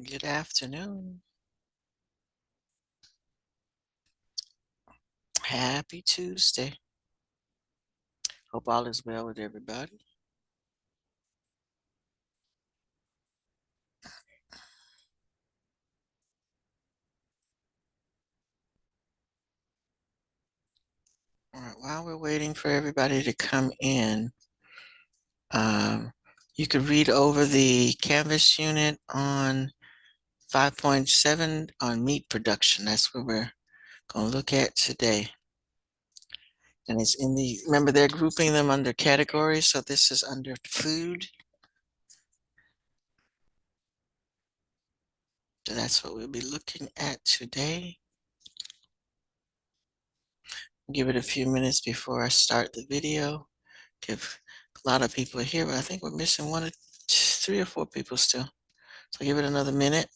Good afternoon. Happy Tuesday. Hope all is well with everybody. All right, while we're waiting for everybody to come in, you could read over the Canvas unit on 5.7 on meat production. That's what we're going to look at today. And it's in remember they're grouping them under categories, so this is under food. So that's what we'll be looking at today. Give it a few minutes before I start the video. Give a lot of people here, but I think we're missing three or four people still. So give it another minute.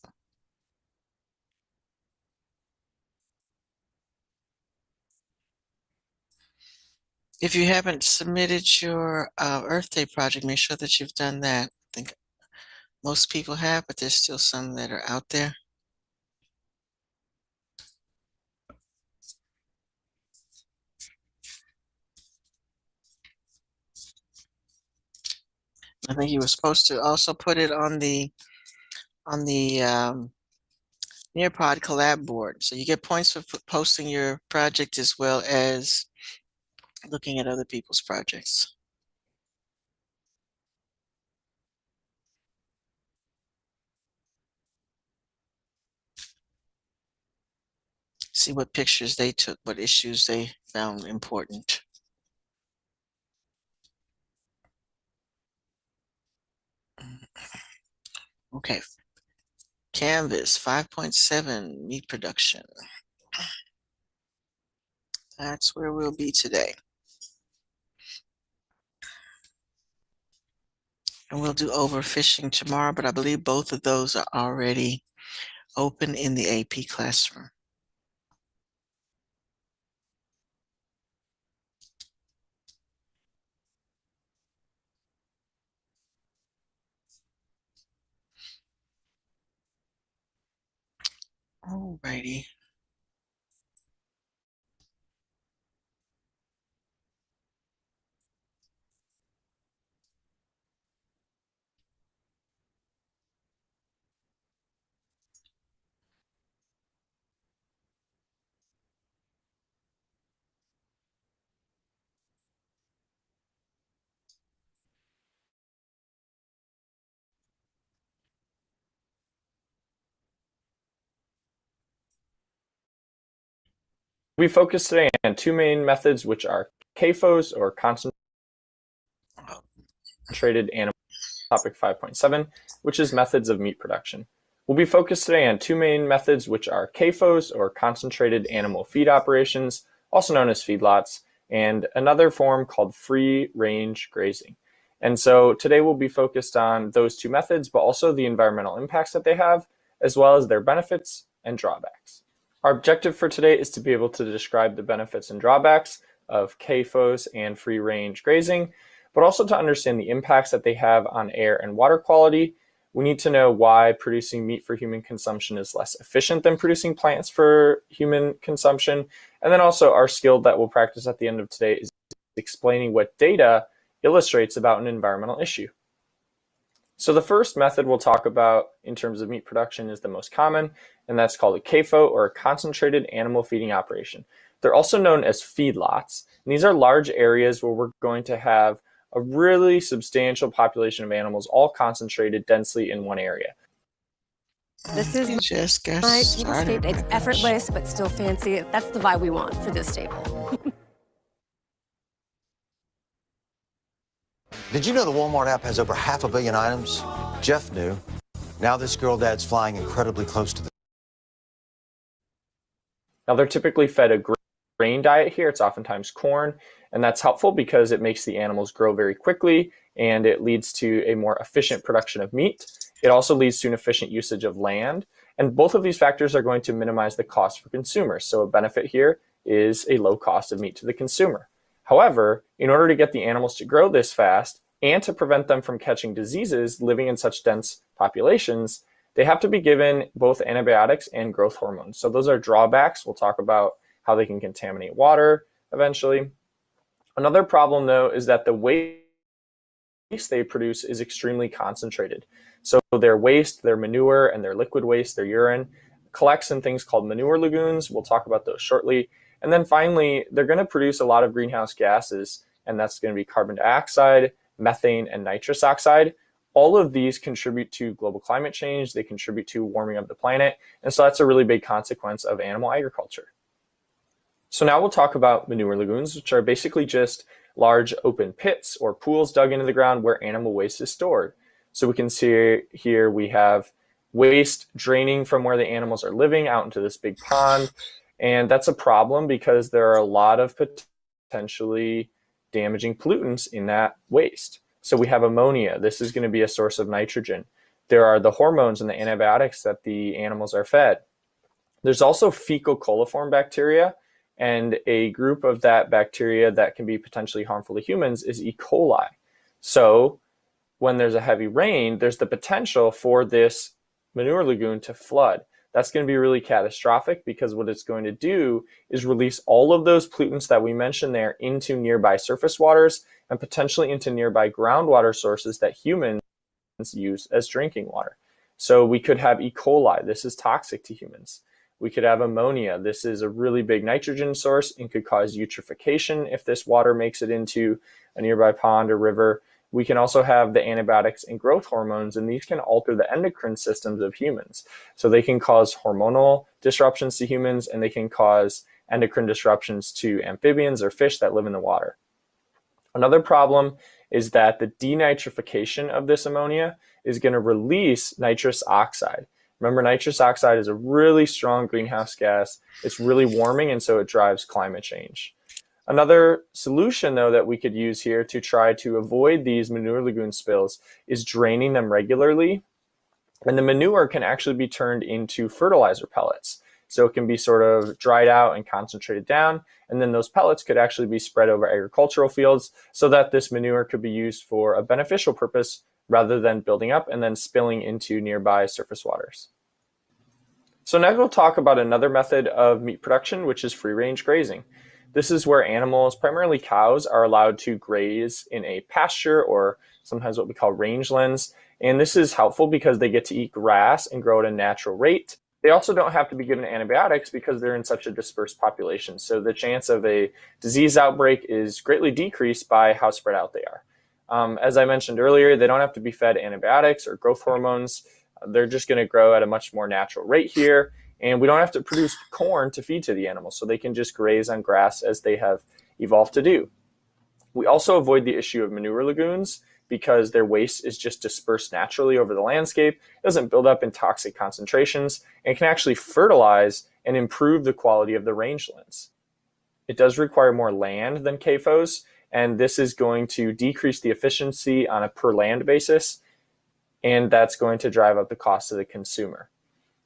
If you haven't submitted your Earth Day project, make sure that you've done that. I think most people have, but there's still some that are out there. I think you were supposed to also put it on the Nearpod collab board. So you get points for posting your project as well as looking at other people's projects. See what pictures they took, what issues they found important. Okay. Canvas 5.7 meat production. That's where we'll be today. And we'll do overfishing tomorrow, but I believe both of those are already open in the AP classroom. Alrighty. We focus today on two main methods, which are CAFOs, or concentrated animal, topic 5.7, which is methods of meat production. We'll be focused today on two main methods, which are CAFOs, or concentrated animal feed operations, also known as feedlots, and another form called free-range grazing. And so today we'll be focused on those two methods, but also the environmental impacts that they have, as well as their benefits and drawbacks. Our objective for today is to be able to describe the benefits and drawbacks of CAFOs and free-range grazing, but also to understand the impacts that they have on air and water quality. We need to know why producing meat for human consumption is less efficient than producing plants for human consumption. And then also our skill that we'll practice at the end of today is explaining what data illustrates about an environmental issue. So the first method we'll talk about in terms of meat production is the most common, and that's called a CAFO, or a concentrated animal feeding operation. They're also known as feedlots, and these are large areas where we're going to have a really substantial population of animals all concentrated densely in one area. This is my table state. It's effortless, but still fancy. That's the vibe we want for this table. Did you know the Walmart app has over 500 million items? Jeff knew. Now this girl dad's flying incredibly close to the... Now they're typically fed a grain diet here. It's oftentimes corn, and that's helpful because it makes the animals grow very quickly and it leads to a more efficient production of meat. It also leads to an efficient usage of land, and both of these factors are going to minimize the cost for consumers. So a benefit here is a low cost of meat to the consumer. However, in order to get the animals to grow this fast and to prevent them from catching diseases living in such dense populations, they have to be given both antibiotics and growth hormones. So those are drawbacks. We'll talk about how they can contaminate water eventually. Another problem, though, is that the waste they produce is extremely concentrated. So their waste, their manure, and their liquid waste, their urine, collects in things called manure lagoons. We'll talk about those shortly. And then finally, they're going to produce a lot of greenhouse gases, and that's going to be carbon dioxide, methane, and nitrous oxide. All of these contribute to global climate change. They contribute to warming of the planet. And so that's a really big consequence of animal agriculture. So now we'll talk about manure lagoons, which are basically just large open pits or pools dug into the ground where animal waste is stored. So we can see here we have waste draining from where the animals are living out into this big pond. And that's a problem because there are a lot of potentially damaging pollutants in that waste. So we have ammonia. This is going to be a source of nitrogen. There are the hormones and the antibiotics that the animals are fed. There's also fecal coliform bacteria, and a group of that bacteria that can be potentially harmful to humans is E. coli. So when there's a heavy rain, there's the potential for this manure lagoon to flood. That's going to be really catastrophic because what it's going to do is release all of those pollutants that we mentioned there into nearby surface waters and potentially into nearby groundwater sources that humans use as drinking water. So we could have E. coli. This is toxic to humans. We could have ammonia. This is a really big nitrogen source and could cause eutrophication if this water makes it into a nearby pond or river. We can also have the antibiotics and growth hormones, and these can alter the endocrine systems of humans. So they can cause hormonal disruptions to humans, and they can cause endocrine disruptions to amphibians or fish that live in the water. Another problem is that the denitrification of this ammonia is going to release nitrous oxide. Remember, nitrous oxide is a really strong greenhouse gas. It's really warming, and so it drives climate change. Another solution, though, that we could use here to try to avoid these manure lagoon spills is draining them regularly. And the manure can actually be turned into fertilizer pellets. So it can be sort of dried out and concentrated down. And then those pellets could actually be spread over agricultural fields so that this manure could be used for a beneficial purpose rather than building up and then spilling into nearby surface waters. So now we'll talk about another method of meat production, which is free-range grazing. This is where animals, primarily cows, are allowed to graze in a pasture or sometimes what we call rangelands. And this is helpful because they get to eat grass and grow at a natural rate. They also don't have to be given antibiotics because they're in such a dispersed population. So the chance of a disease outbreak is greatly decreased by how spread out they are. As I mentioned earlier, they don't have to be fed antibiotics or growth hormones. They're just going to grow at a much more natural rate here. And we don't have to produce corn to feed to the animals, so they can just graze on grass as they have evolved to do. We also avoid the issue of manure lagoons because their waste is just dispersed naturally over the landscape, doesn't build up in toxic concentrations, and can actually fertilize and improve the quality of the rangelands. It does require more land than CAFOs, and this is going to decrease the efficiency on a per land basis, and that's going to drive up the cost to the consumer.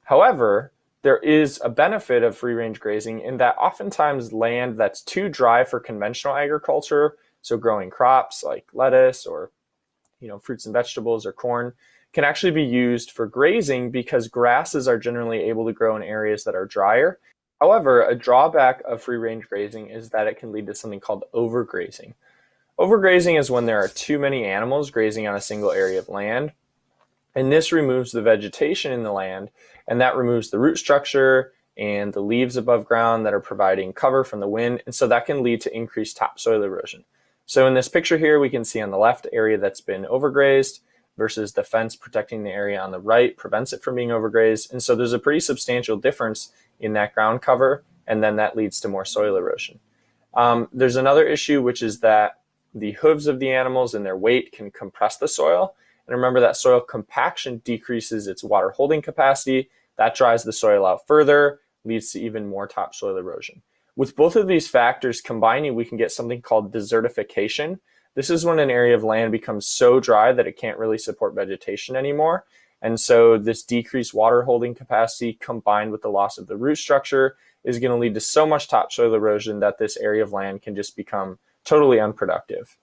However, there is a benefit of free-range grazing in that oftentimes land that's too dry for conventional agriculture, so growing crops like lettuce or fruits and vegetables or corn, can actually be used for grazing because grasses are generally able to grow in areas that are drier. However, a drawback of free-range grazing is that it can lead to something called overgrazing. Overgrazing is when there are too many animals grazing on a single area of land, and this removes the vegetation in the land, and that removes the root structure and the leaves above ground that are providing cover from the wind, and so that can lead to increased topsoil erosion. So in this picture here, we can see on the left area that's been overgrazed versus the fence protecting the area on the right prevents it from being overgrazed, and so there's a pretty substantial difference in that ground cover, and then that leads to more soil erosion. There's another issue, which is that the hooves of the animals and their weight can compress the soil. And remember that soil compaction decreases its water holding capacity. That dries the soil out further, leads to even more topsoil erosion. With both of these factors combining, we can get something called desertification. This is when an area of land becomes so dry that it can't really support vegetation anymore. And so this decreased water holding capacity combined with the loss of the root structure is going to lead to so much topsoil erosion that this area of land can just become totally unproductive.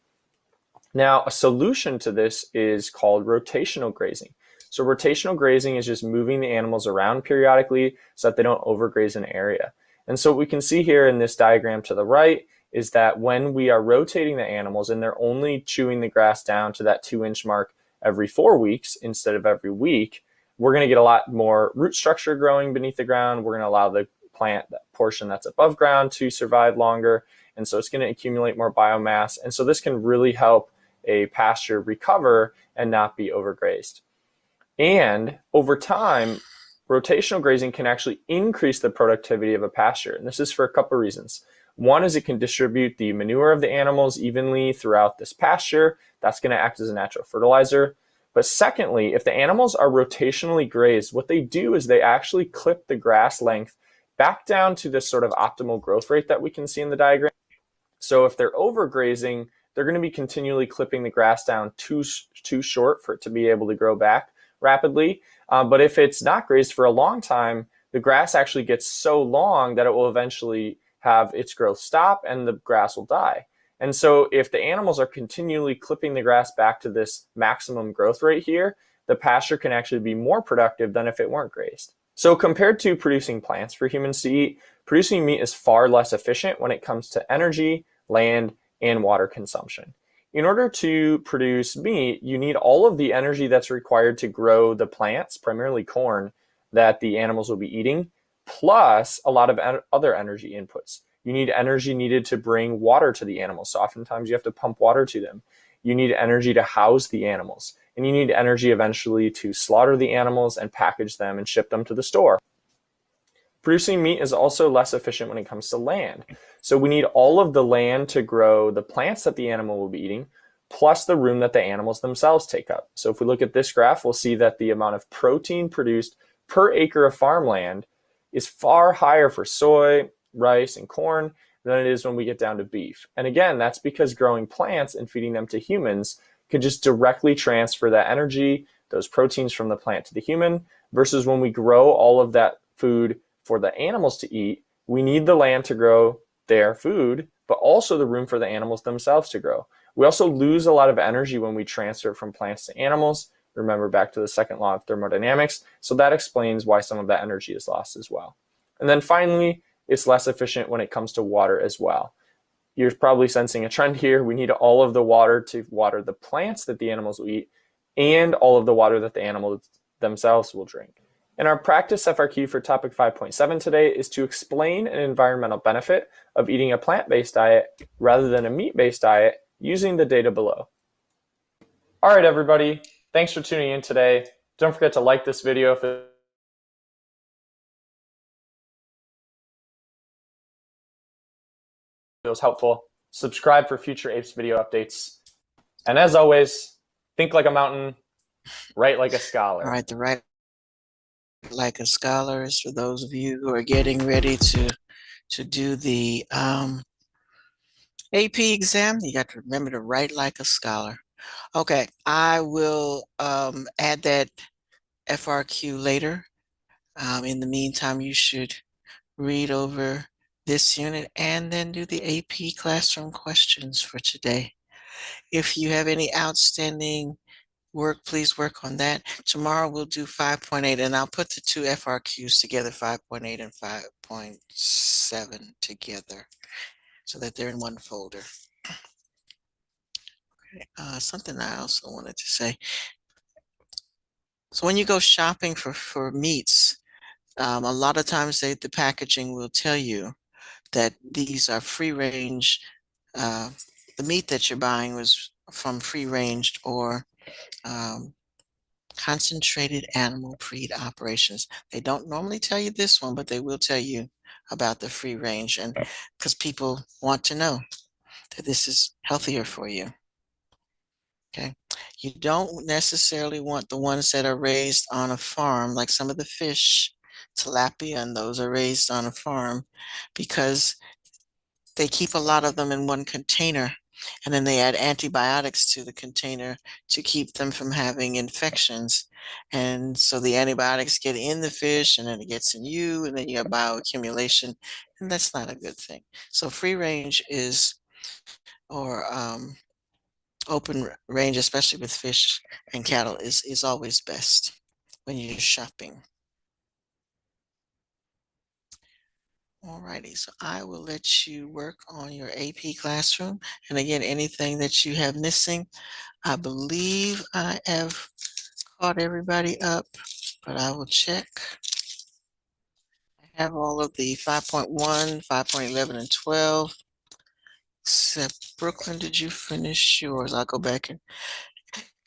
Now, a solution to this is called rotational grazing. So rotational grazing is just moving the animals around periodically so that they don't overgraze an area. And so what we can see here in this diagram to the right is that when we are rotating the animals and they're only chewing the grass down to that 2-inch mark every 4 weeks instead of every week, we're going to get a lot more root structure growing beneath the ground. We're going to allow the plant, that portion that's above ground, to survive longer. And so it's going to accumulate more biomass. And so this can really help a pasture recover and not be overgrazed. And over time, rotational grazing can actually increase the productivity of a pasture. And this is for a couple of reasons. One is it can distribute the manure of the animals evenly throughout this pasture. That's going to act as a natural fertilizer. But secondly, if the animals are rotationally grazed, what they do is they actually clip the grass length back down to this sort of optimal growth rate that we can see in the diagram. So if they're overgrazing, they're going to be continually clipping the grass down too short for it to be able to grow back rapidly. But if it's not grazed for a long time, the grass actually gets so long that it will eventually have its growth stop and the grass will die. And so if the animals are continually clipping the grass back to this maximum growth rate here, the pasture can actually be more productive than if it weren't grazed. So compared to producing plants for humans to eat, producing meat is far less efficient when it comes to energy, land, and water consumption. In order to produce meat, you need all of the energy that's required to grow the plants, primarily corn, that the animals will be eating, plus a lot of other energy inputs. You need energy needed to bring water to the animals. So oftentimes you have to pump water to them. You need energy to house the animals. And you need energy eventually to slaughter the animals and package them and ship them to the store. Producing meat is also less efficient when it comes to land. So we need all of the land to grow the plants that the animal will be eating, plus the room that the animals themselves take up. So if we look at this graph, we'll see that the amount of protein produced per acre of farmland is far higher for soy, rice, and corn than it is when we get down to beef. And again, that's because growing plants and feeding them to humans could just directly transfer that energy, those proteins from the plant to the human, versus when we grow all of that food for the animals to eat, we need the land to grow their food, but also the room for the animals themselves to grow. We also lose a lot of energy when we transfer from plants to animals. Remember back to the second law of thermodynamics. So that explains why some of that energy is lost as well. And then finally, it's less efficient when it comes to water as well. You're probably sensing a trend here. We need all of the water to water the plants that the animals will eat and all of the water that the animals themselves will drink. And our practice FRQ for topic 5.7 today is to explain an environmental benefit of eating a plant-based diet rather than a meat-based diet using the data below. All right, everybody. Thanks for tuning in today. Don't forget to like this video if it was helpful. Subscribe for future APES video updates. And as always, think like a mountain, write like a scholar. All right, the right like a scholar is for those of you who are getting ready to do the AP exam. You got to remember to write like a scholar. Okay, I will add that FRQ later. In the meantime, you should read over this unit and then do the AP classroom questions for today. If you have any outstanding work, please work on that. Tomorrow we'll do 5.8 and I'll put the two FRQs together, 5.8 and 5.7 together so that they're in one folder. Okay. Something I also wanted to say. So when you go shopping for meats, a lot of times the packaging will tell you that these are free range. The meat that you're buying was from free ranged or concentrated animal breed operations. They don't normally tell you this one, but they will tell you about the free range, and because people want to know that this is healthier for you. Okay, you don't necessarily want the ones that are raised on a farm, like some of the fish, tilapia, and those are raised on a farm because they keep a lot of them in one container, and then they add antibiotics to the container to keep them from having infections. And so the antibiotics get in the fish, and then it gets in you, and then you have bioaccumulation, and that's not a good thing. So free range is, or open range, especially with fish and cattle, is always best when you're shopping. Alrighty, so I will let you work on your AP Classroom. And again, anything that you have missing, I believe I have caught everybody up, but I will check. I have all of the 5.1, 5.11, and 12. Except Brooklyn, did you finish yours? I'll go back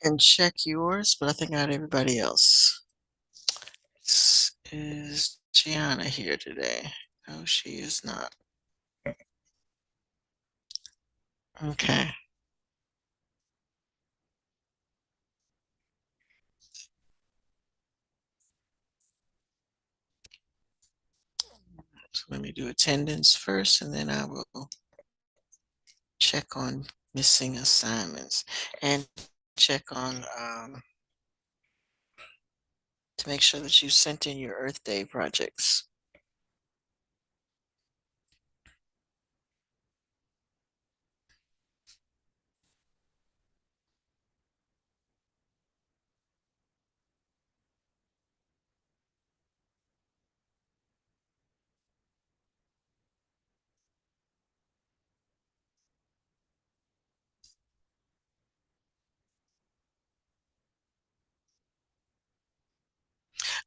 and check yours, but I think I had everybody else. Is Gianna here today? No, she is not. Okay. So let me do attendance first, and then I will check on missing assignments and check on to make sure that you sent in your Earth Day projects.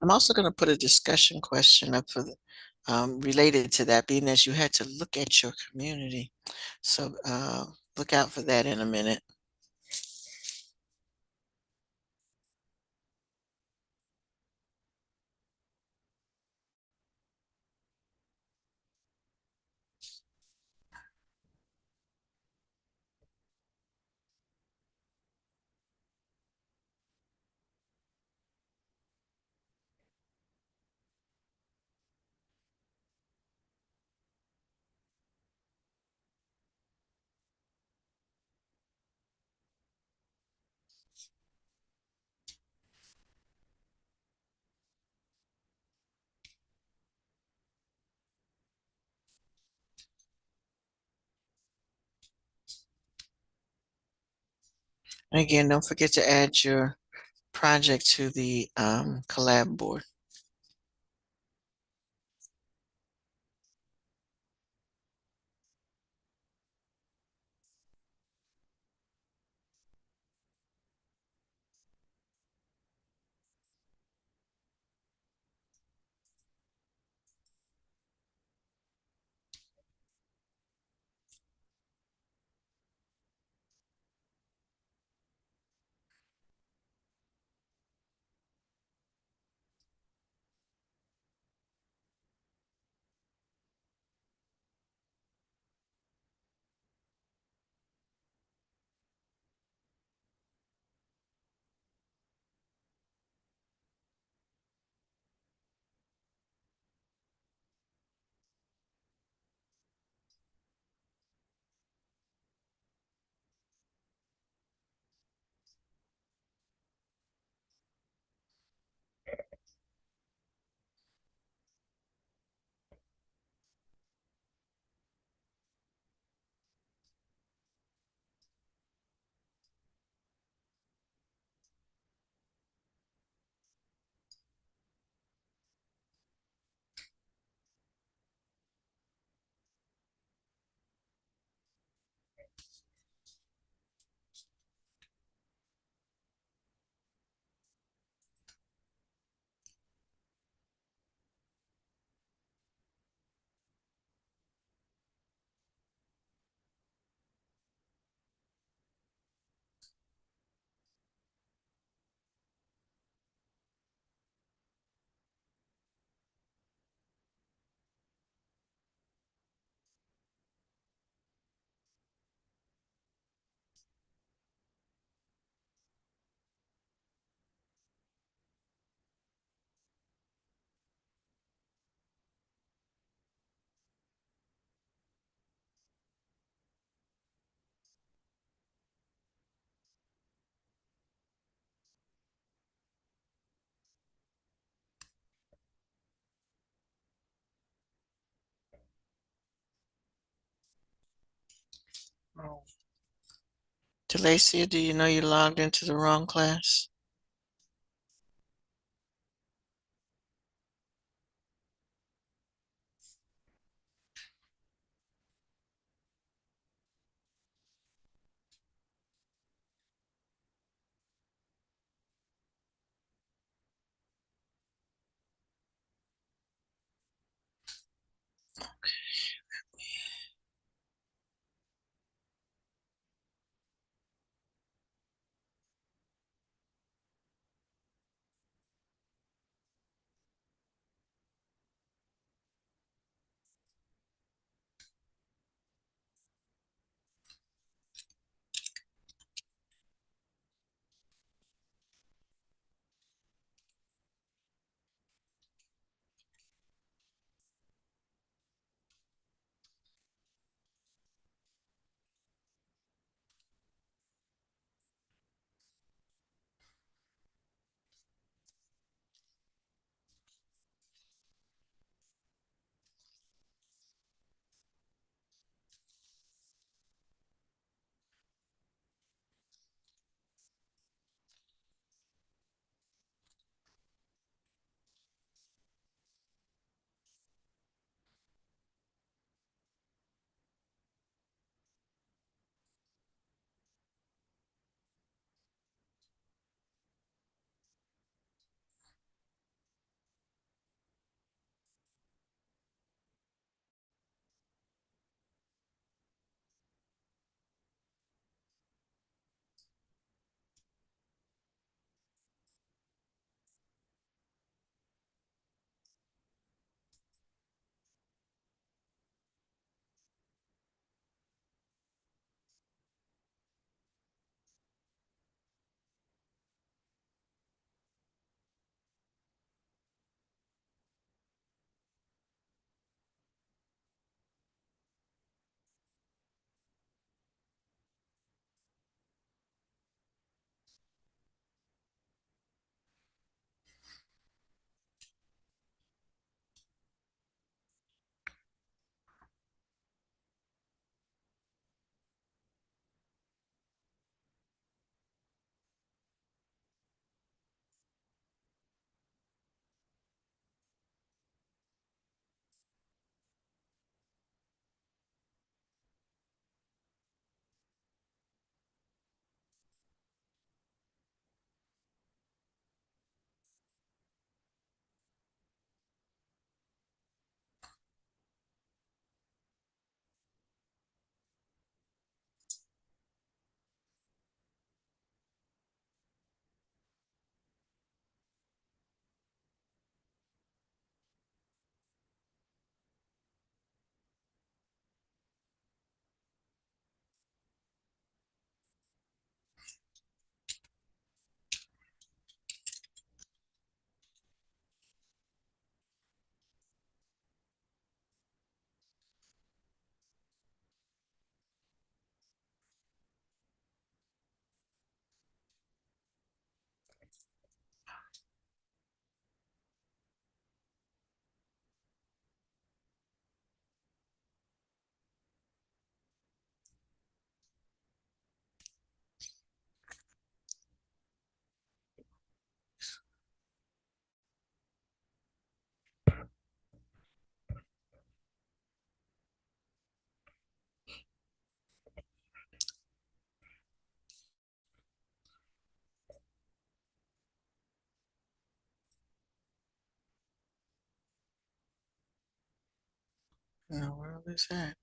I'm also going to put a discussion question up for the, related to that, being as you had to look at your community. So look out for that in a minute. And again, don't forget to add your project to the collab board. Delacia, do you know you logged into the wrong class? Where is that?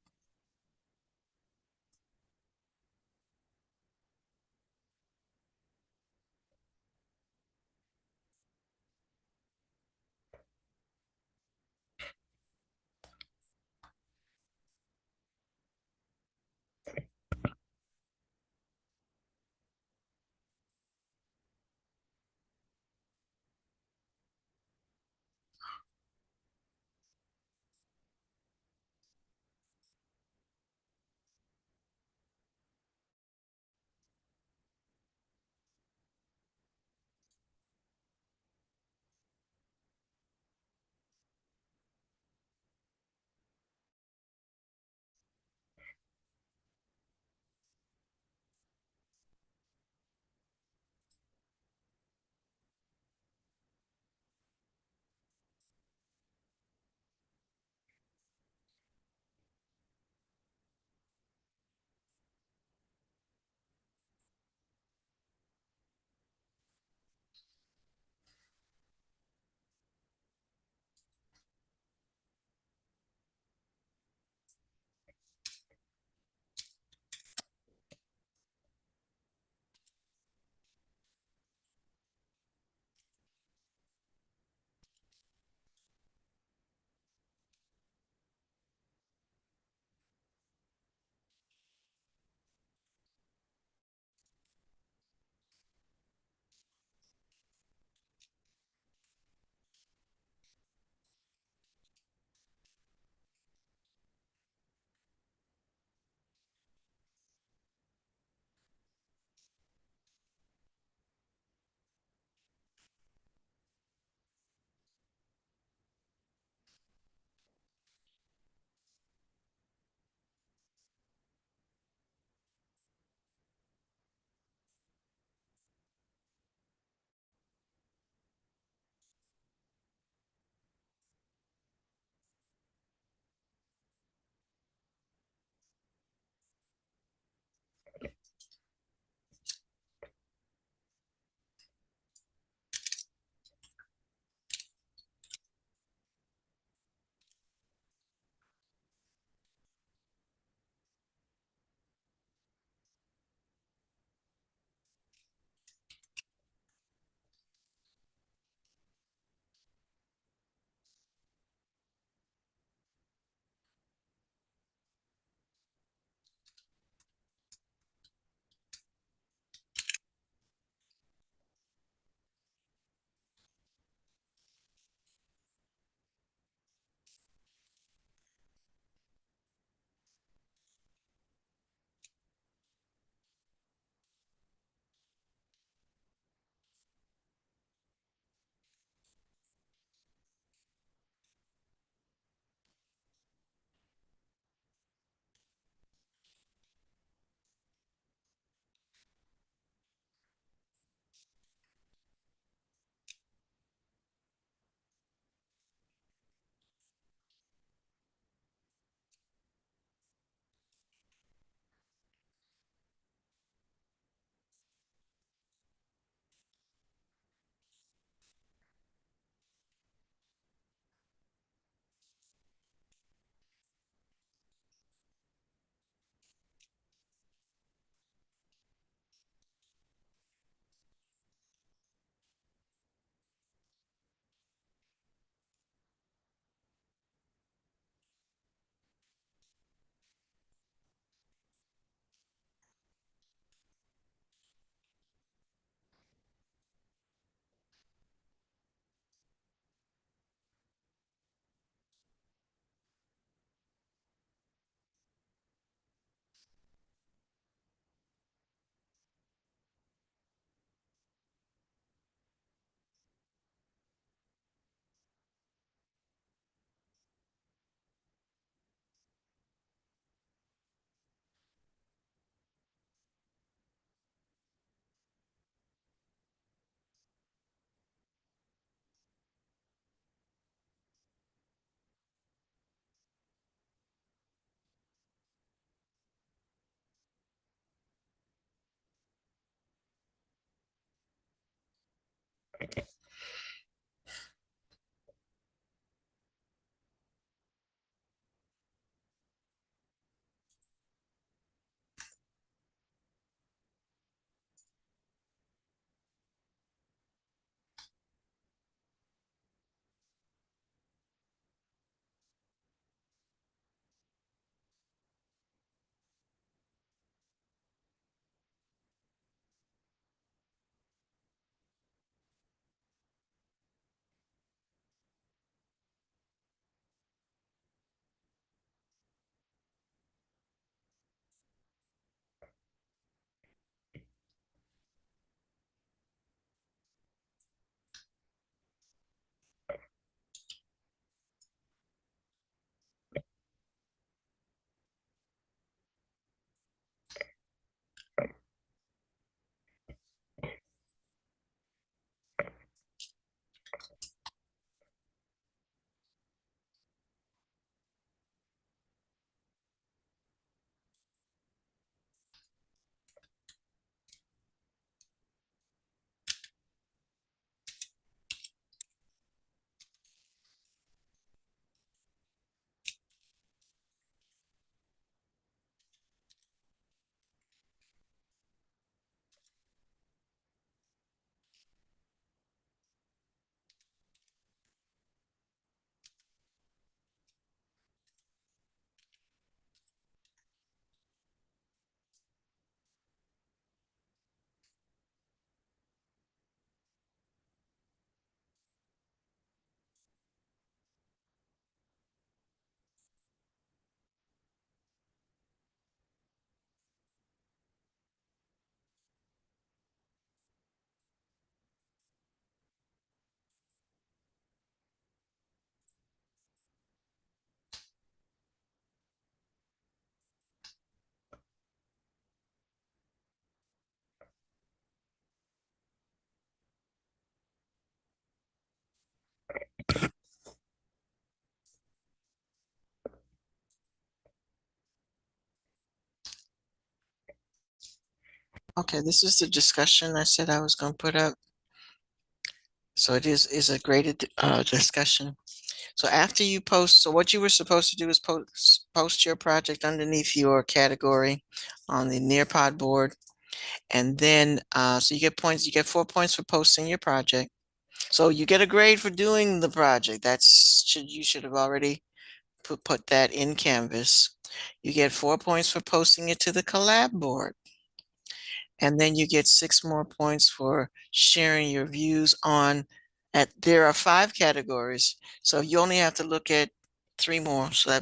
Okay, this is the discussion I said I was going to put up. So it is a graded discussion. So after you post, so what you were supposed to do is post your project underneath your category on the Nearpod board. And then, so you get points, you get 4 points for posting your project. So you get a grade for doing the project. You should have already put that in Canvas. You get 4 points for posting it to the collab board. And then you get 6 more points for sharing your views on there are 5 categories. So you only have to look at 3 more. So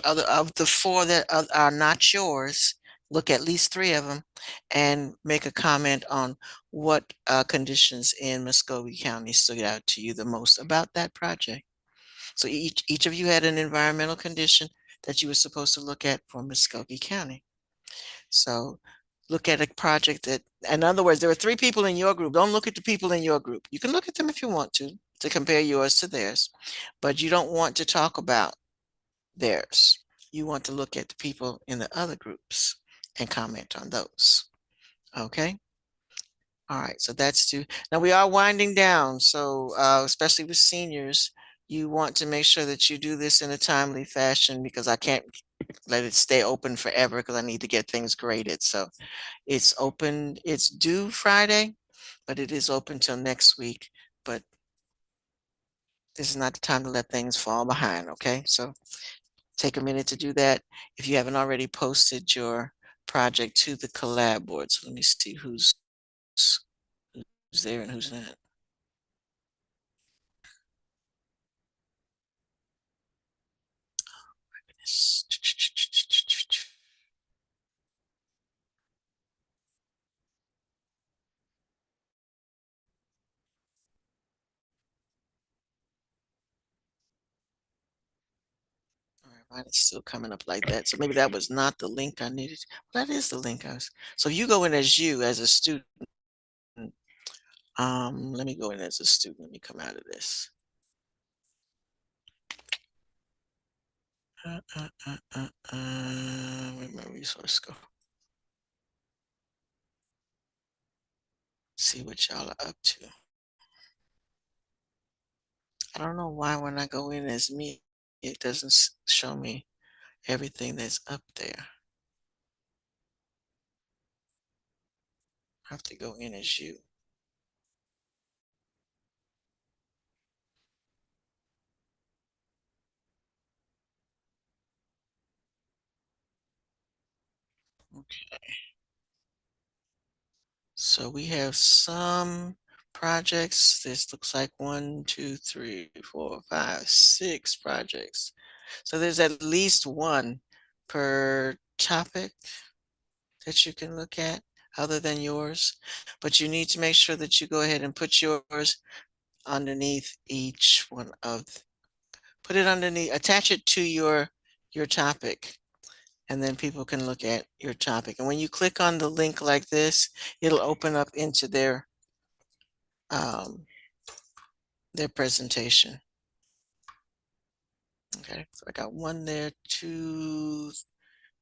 other of the 4 that are not yours, look at least 3 of them and make a comment on what conditions in Muskogee County stood out to you the most about that project. So each of you had an environmental condition that you were supposed to look at for Muskogee County. So look at a project that, in other words, there are 3 people in your group. Don't look at the people in your group. You can look at them if you want to compare yours to theirs, but you don't want to talk about theirs. You want to look at the people in the other groups and comment on those. Okay. All right. So now we are winding down. So especially with seniors, you want to make sure that you do this in a timely fashion because I can't let it stay open forever because I need to get things graded. So it's open, it's due Friday, but it is open till next week. But this is not the time to let things fall behind, okay? So take a minute to do that. If you haven't already posted your project to the collab board. So let me see who's there and who's not. All right, mine is still coming up like that. So maybe that was not the link I needed. Well, that is the link I was. So you go in as you as a student. Let me go in as a student. Let me come out of this. Where'd my resource go? See what y'all are up to. I don't know why when I go in as me, it doesn't show me everything that's up there. I have to go in as you. Okay. So we have some projects. This looks like 1, 2, 3, 4, 5, 6 projects. So there's at least one per topic that you can look at other than yours, but you need to make sure that you go ahead and put yours underneath each one of, put it underneath, attach it to your topic, and then people can look at your topic. And when you click on the link like this, it'll open up into their presentation. Okay, so I got 1 there, 2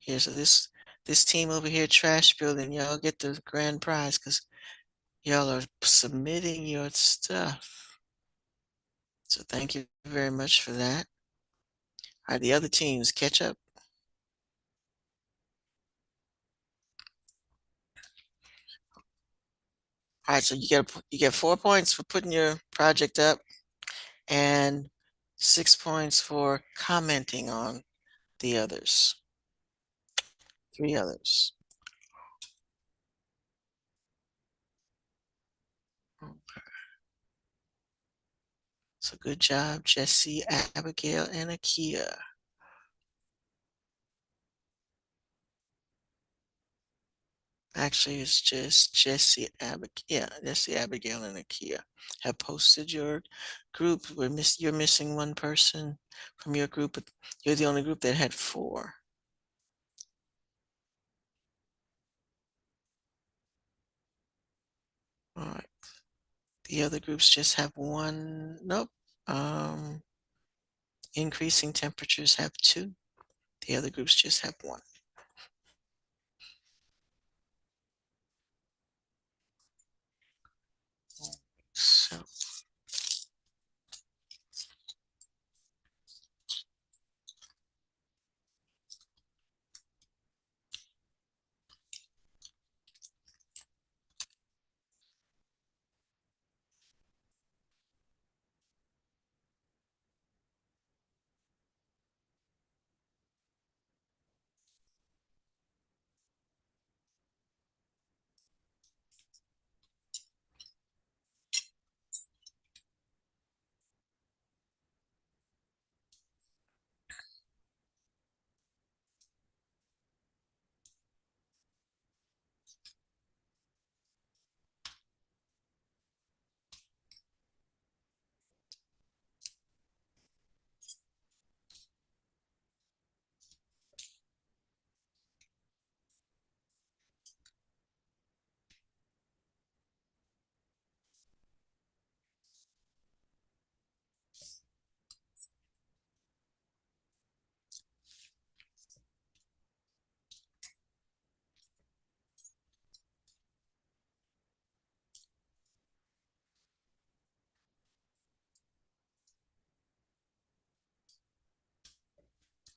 here. So this team over here, Trash Building, y'all get the grand prize because y'all are submitting your stuff. So thank you very much for that. All right, the other teams, catch up. All right, so you get 4 points for putting your project up and 6 points for commenting on the others. 3 others. Okay. So good job, Jesse, Abigail, and Akia. Actually, it's just Jesse, Abigail, and Akia have posted your group. You're missing 1 person from your group, but you're the only group that had 4. All right. The other groups just have 1. Nope. Increasing temperatures have 2. The other groups just have 1.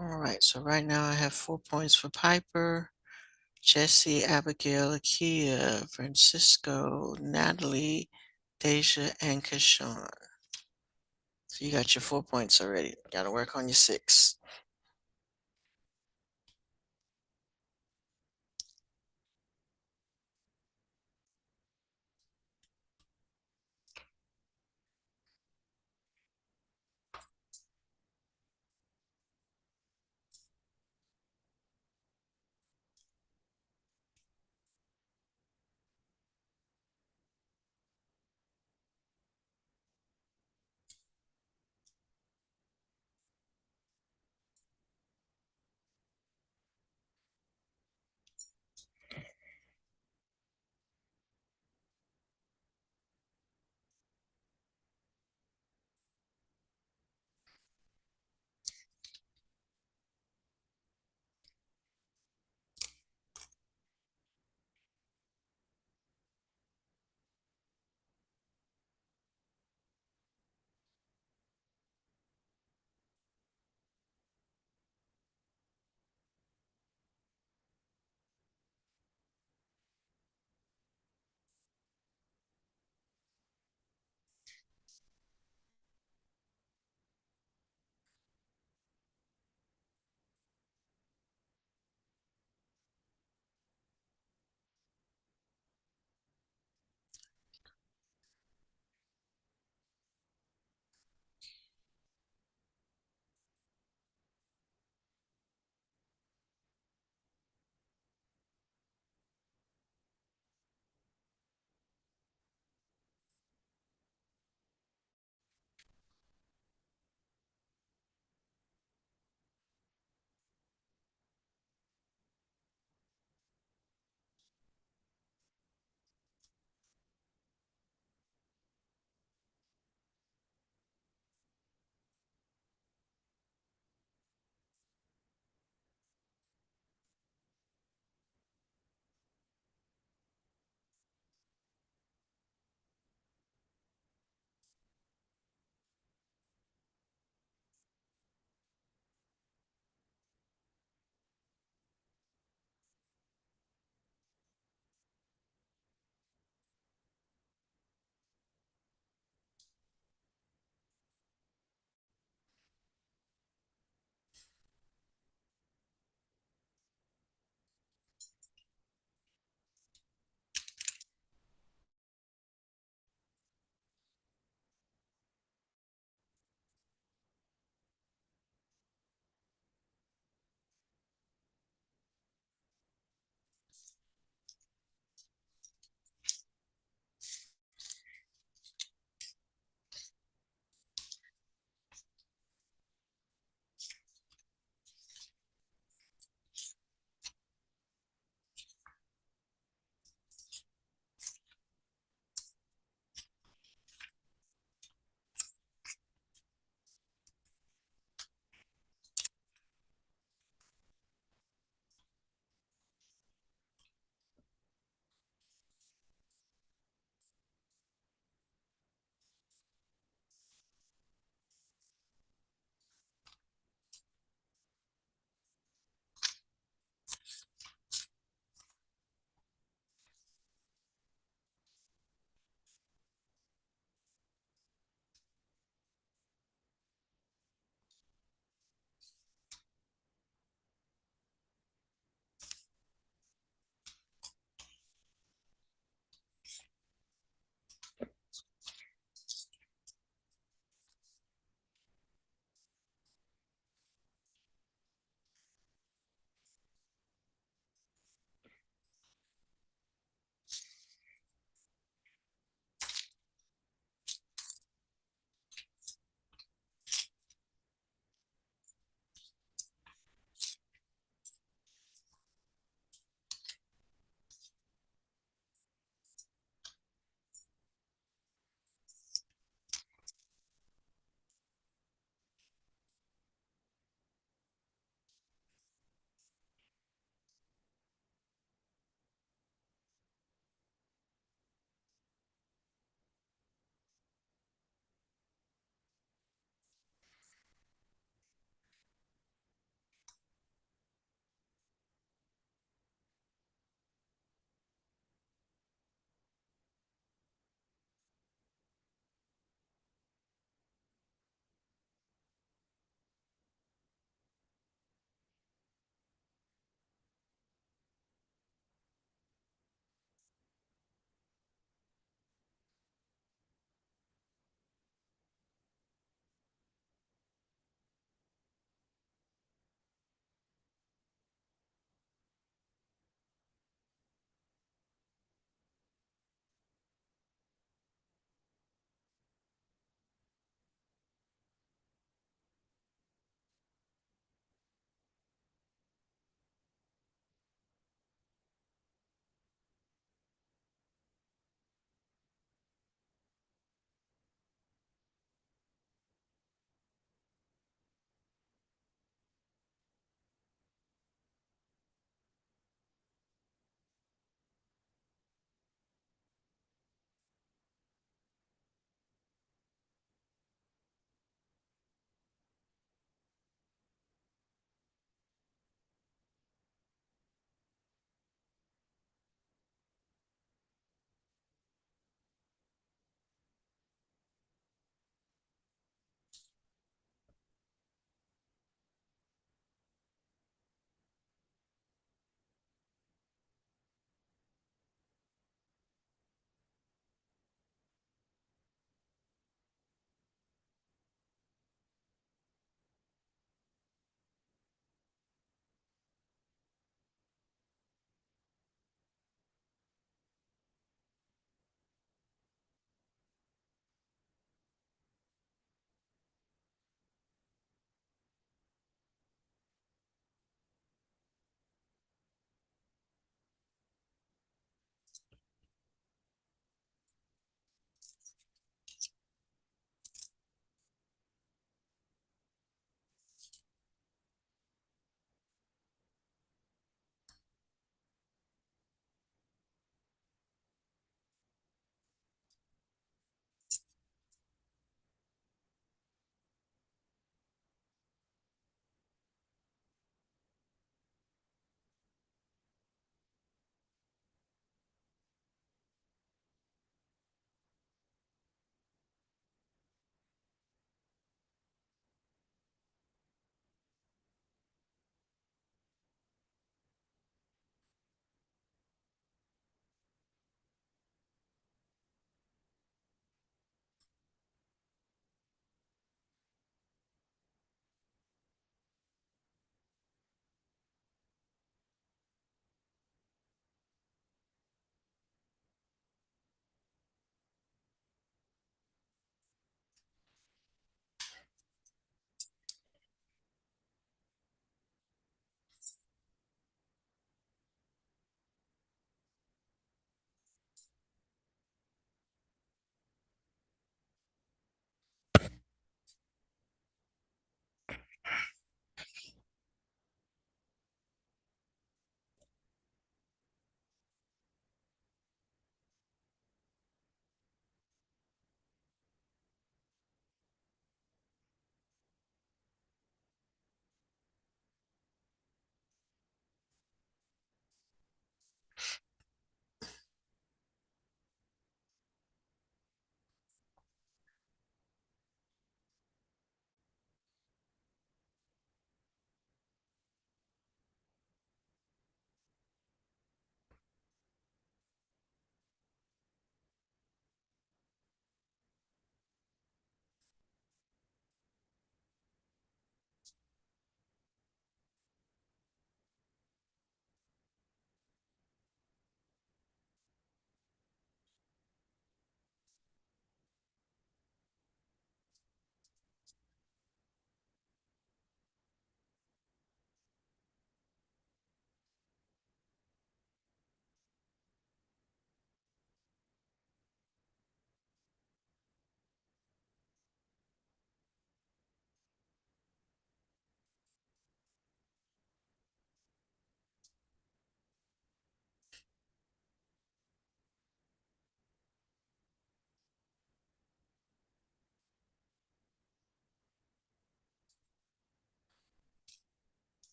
All right, so right now I have 4 points for Piper, Jesse, Abigail, Akia, Francisco, Natalie, Deja, and Kashawn. So you got your 4 points already. Got to work on your 6.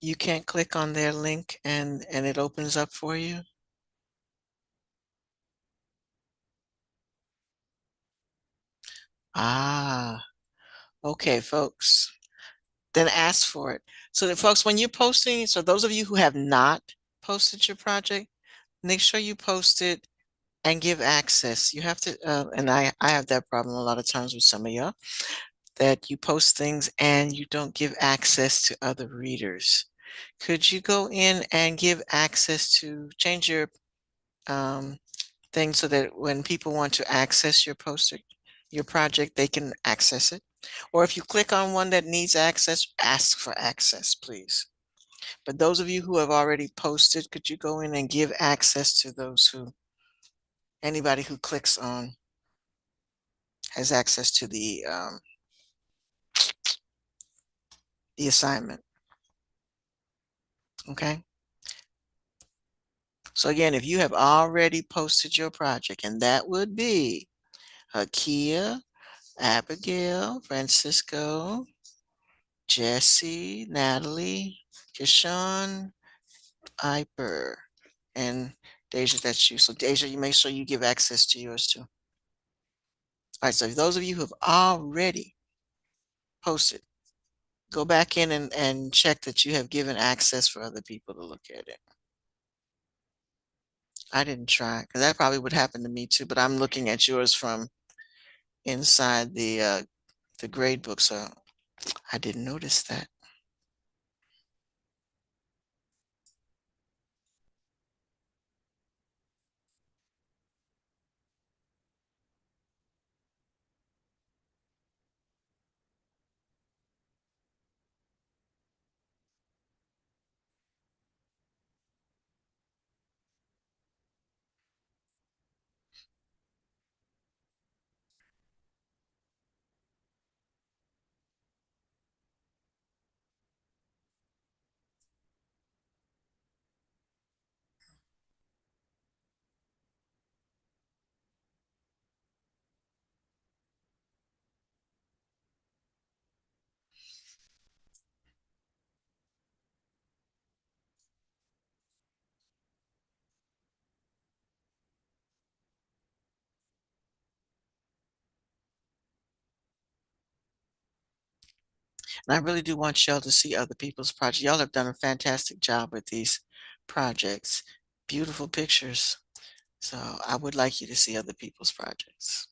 You can't click on their link and it opens up for you? Ah, okay, folks. Then ask for it. So that folks, when you're posting, so those of you who have not posted your project, make sure you post it and give access. You have to, and I have that problem a lot of times with some of y'all, that you post things and you don't give access to other readers. Could you go in and give access to change your thing so that when people want to access your poster, your project, they can access it? Or if you click on one that needs access, ask for access, please. But those of you who have already posted, could you go in and give access to those who, anybody who clicks on has access to the assignment, okay? So again, if you have already posted your project, and that would be Akia, Abigail, Francisco, Jesse, Natalie, Kishan, Piper, and Deja, that's you. So Deja, you make sure you give access to yours too. All right, so those of you who have already posted, go back in and check that you have given access for other people to look at it. I didn't try, because that probably would happen to me too, but I'm looking at yours from inside the grade book, so I didn't notice that. And I really do want y'all to see other people's projects. Y'all have done a fantastic job with these projects. Beautiful pictures. So I would like you to see other people's projects.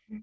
Hmm.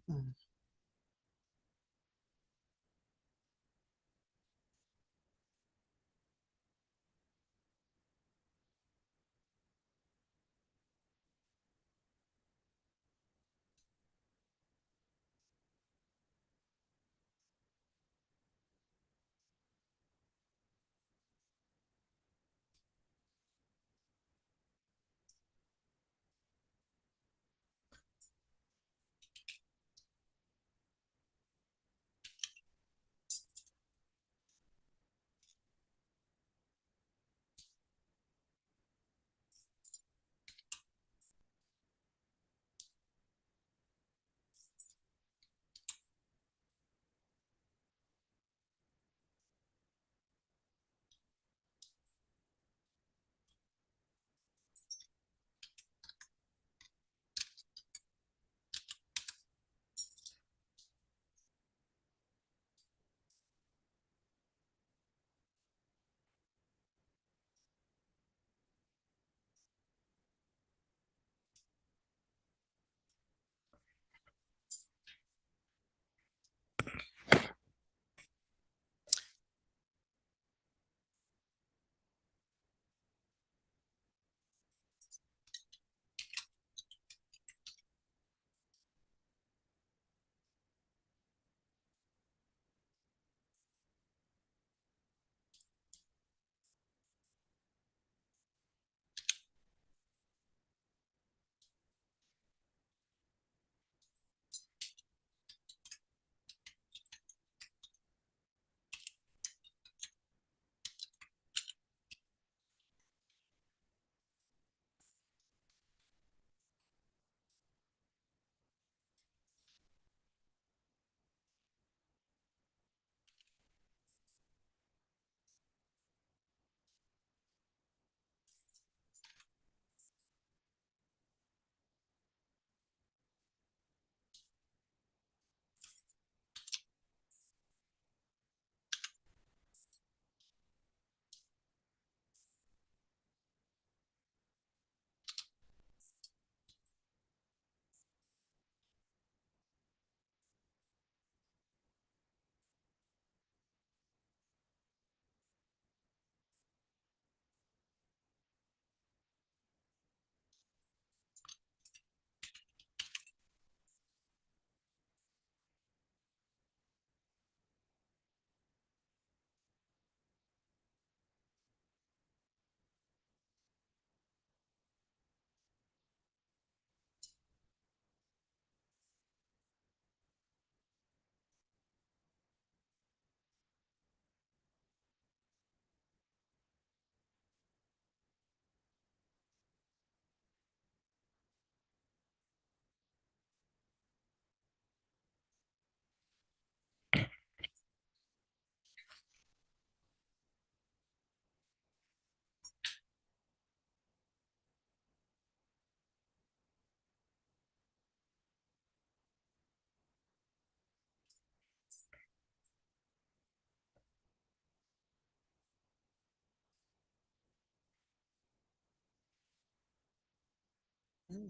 Hmm.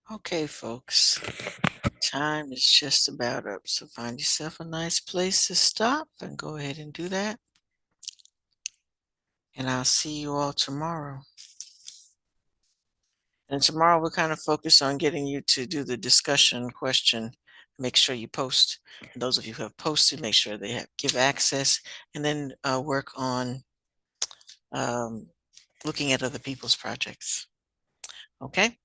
Okay, folks, time is just about up. So find yourself a nice place to stop and go ahead and do that. And I'll see you all tomorrow. And tomorrow we'll kind of focus on getting you to do the discussion question. Make sure you post. And those of you who have posted, make sure they give access, and then work on looking at other people's projects. Okay.